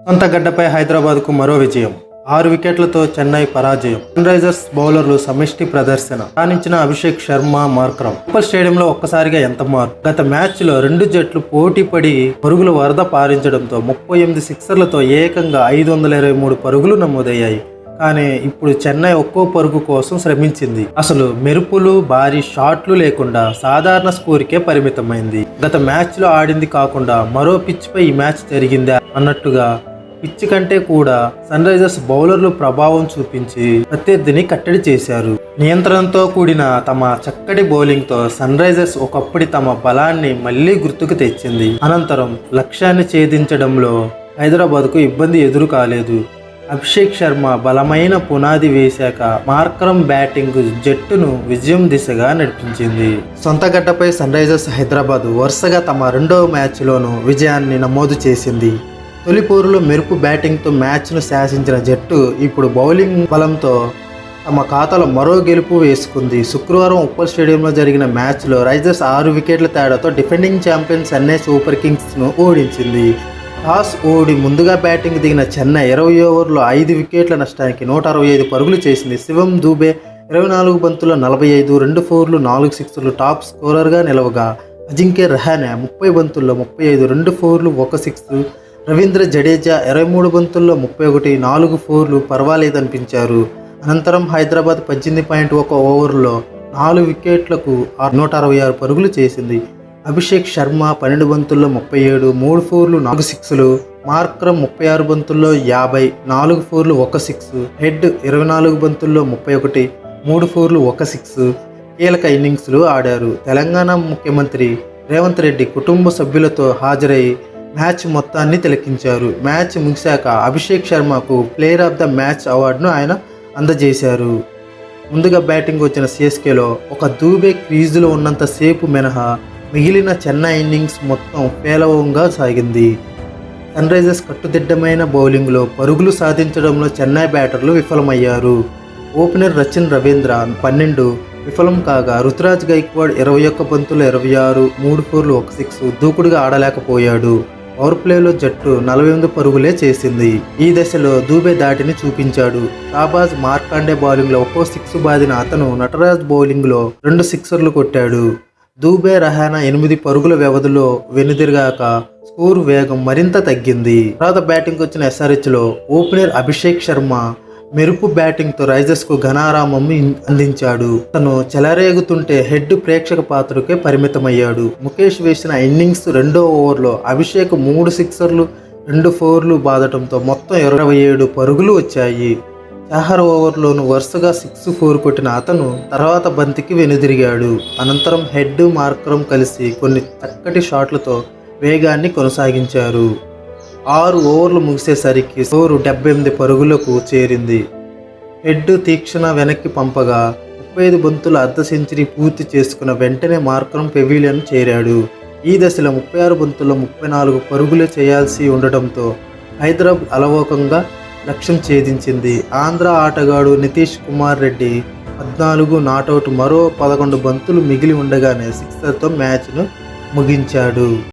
సొంత గడ్డపై హైదరాబాద్కు మరో విజయం. 6 వికెట్లతో చెన్నై పరాజయం. సన్ రైజర్స్ బౌలర్లు సమిష్టి ప్రదర్శన రాణించిన అభిషేక్ శర్మ, మార్క్రమ్. ఉప్పల్ స్టేడియంలో ఒక్కసారిగా ఎంత మార్పు. గత మ్యాచ్లో 2 జట్లు పోటీ పడి పరుగుల వరద పారించడంతో 38 సిక్సర్లతో ఏకంగా 523 పరుగులు నమోదయ్యాయి. కానీ ఇప్పుడు చెన్నై ఒక్కో పరుగు కోసం శ్రమించింది. అసలు మెరుపులు, భారీ షాట్లు లేకుండా సాధారణ స్కోరుకే పరిమితమైంది. గత మ్యాచ్లో ఆడింది కాకుండా మరో పిచ్పై ఈ మ్యాచ్ జరిగిందా అన్నట్టుగా పిచ్ కంటే కూడా సన్ రైజర్స్ బౌలర్లు ప్రభావం చూపించి ప్రత్యర్థిని కట్టడి చేశారు. నియంత్రణతో కూడిన తమ చక్కటి బౌలింగ్తో సన్ రైజర్స్ ఒకప్పటి తమ బలాన్ని మళ్లీ గుర్తుకు తెచ్చింది. అనంతరం లక్ష్యాన్ని ఛేదించడంలో హైదరాబాద్కు ఇబ్బంది ఎదురు కాలేదు. అభిషేక్ శర్మ బలమైన పునాది వేశాక మార్క్రమ్ బ్యాటింగ్ జట్టును విజయం దిశగా నడిపించింది. సొంత గడ్డపై సన్ రైజర్స్ హైదరాబాద్ వరుసగా తమ 2వ మ్యాచ్లోనూ విజయాన్ని నమోదు చేసింది. తొలి పోరులో మెరుపు బ్యాటింగ్తో మ్యాచ్ను శాసించిన జట్టు ఇప్పుడు బౌలింగ్ బలంతో తమ ఖాతాలో మరో గెలుపు వేసుకుంది. శుక్రవారం ఉప్పల్ స్టేడియంలో జరిగిన మ్యాచ్లో రైజర్స్ 6 వికెట్ల తేడాతో డిఫెండింగ్ ఛాంపియన్ చెన్నై సూపర్ కింగ్స్ను ఓడించింది. టాస్ ఓడి ముందుగా బ్యాటింగ్ దిగిన చెన్నై 20 ఓవర్లో 5 వికెట్ల నష్టానికి 165 పరుగులు చేసింది. శివం దూబే 24 బంతుల్లో 45, 2 ఫోర్లు, 4 సిక్సర్లు టాప్ స్కోరర్గా నిలవగా, అజింక్య రహానే 30 బంతుల్లో 35, 2 ఫోర్లు, 1 సిక్స్, రవీంద్ర జడేజా 23 బంతుల్లో 31, 4 ఫోర్లు పర్వాలేదనిపించారు. అనంతరం హైదరాబాద్ 18.1 ఓవర్లో 4 వికెట్లకు 166 పరుగులు చేసింది. అభిషేక్ శర్మ 12 బంతుల్లో 37, 3 ఫోర్లు, 4 సిక్స్లు, మార్క్రమ్ 36 బంతుల్లో 50, 4 ఫోర్లు, 1 సిక్స్, హెడ్ 24 బంతుల్లో 31, 3 ఫోర్లు, 1 సిక్స్ కీలక ఇన్నింగ్స్లు ఆడారు. తెలంగాణ ముఖ్యమంత్రి రేవంత్ రెడ్డి కుటుంబ సభ్యులతో హాజరై మ్యాచ్ మొత్తాన్ని తిలకించారు. మ్యాచ్ ముగిశాక అభిషేక్ శర్మకు ప్లేయర్ ఆఫ్ ద మ్యాచ్ అవార్డును ఆయన అందజేశారు. ముందుగా బ్యాటింగ్ వచ్చిన సిఎస్కేలో ఒక దూబే క్రీజులో ఉన్నంత సేపు మినహా మిగిలిన చెన్నై ఇన్నింగ్స్ మొత్తం పేలవంగా సాగింది. సన్ రైజర్స్ కట్టుదిట్టమైన బౌలింగ్లో పరుగులు సాధించడంలో చెన్నై బ్యాటర్లు విఫలమయ్యారు. ఓపెనర్ రచిన్ రవీంద్ర 12 విఫలం కాగా, రుతురాజ్ గైక్వాడ్ 21 బంతులు 26, 3 ఫోర్లు, 1 సిక్స్ దూకుడుగా ఆడలేకపోయాడు. పవర్ ప్లేలో జట్టు 48 పరుగులే చేసింది. ఈ దశలో దూబే దాటిని చూపించాడు. షాబాజ్ మార్కాండే బౌలింగ్లో ఒక్కో సిక్స్ బాదిన అతను నటరాజ్ బౌలింగ్లో 2 సిక్సర్లు కొట్టాడు. దూబే, రహానా 8 పరుగుల వ్యవధిలో వెనుదిరిగాక స్కోరు వేగం మరింత తగ్గింది. తర్వాత బ్యాటింగ్ వచ్చిన ఎస్ఆర్హెచ్లో ఓపెనర్ అభిషేక్ శర్మ మెరుపు బ్యాటింగ్తో రైజర్స్కు ఘనారామం అందించాడు. తను చెలరేగుతుంటే హెడ్ ప్రేక్షక పాత్రకే పరిమితమయ్యాడు. ముఖేష్ వేసిన ఇన్నింగ్స్ 2వ ఓవర్లో అభిషేక్ 3 సిక్సర్లు, 2 ఫోర్లు బాదటంతో మొత్తం 27 పరుగులు వచ్చాయి. చాహర్ ఓవర్లోనూ వరుసగా 6, 4 కొట్టిన అతను తర్వాత బంతికి వెనుదిరిగాడు. అనంతరం హెడ్, మార్క్రమ్ కలిసి కొన్ని చక్కటి షాట్లతో వేగాన్ని కొనసాగించారు. 6 ఓవర్లు ముగిసేసరికి స్కోరు 78 పరుగులకు చేరింది. హెడ్ తీక్షణ వెనక్కి పంపగా 35 బంతుల అర్ధ సెంచరీ పూర్తి చేసుకున్న వెంటనే మార్క్రమ్ పెవిలియన్ చేరాడు. ఈ దశలో 36 బంతుల్లో 34 పరుగులే చేయాల్సి ఉండటంతో హైదరాబాద్ అలవోకంగా లక్ష్యం ఛేదించింది. ఆంధ్ర ఆటగాడు నితీష్ కుమార్ రెడ్డి 14 నాటౌట్, మరో 11 బంతులు మిగిలి ఉండగానే సిక్సర్తో మ్యాచ్ను ముగించాడు.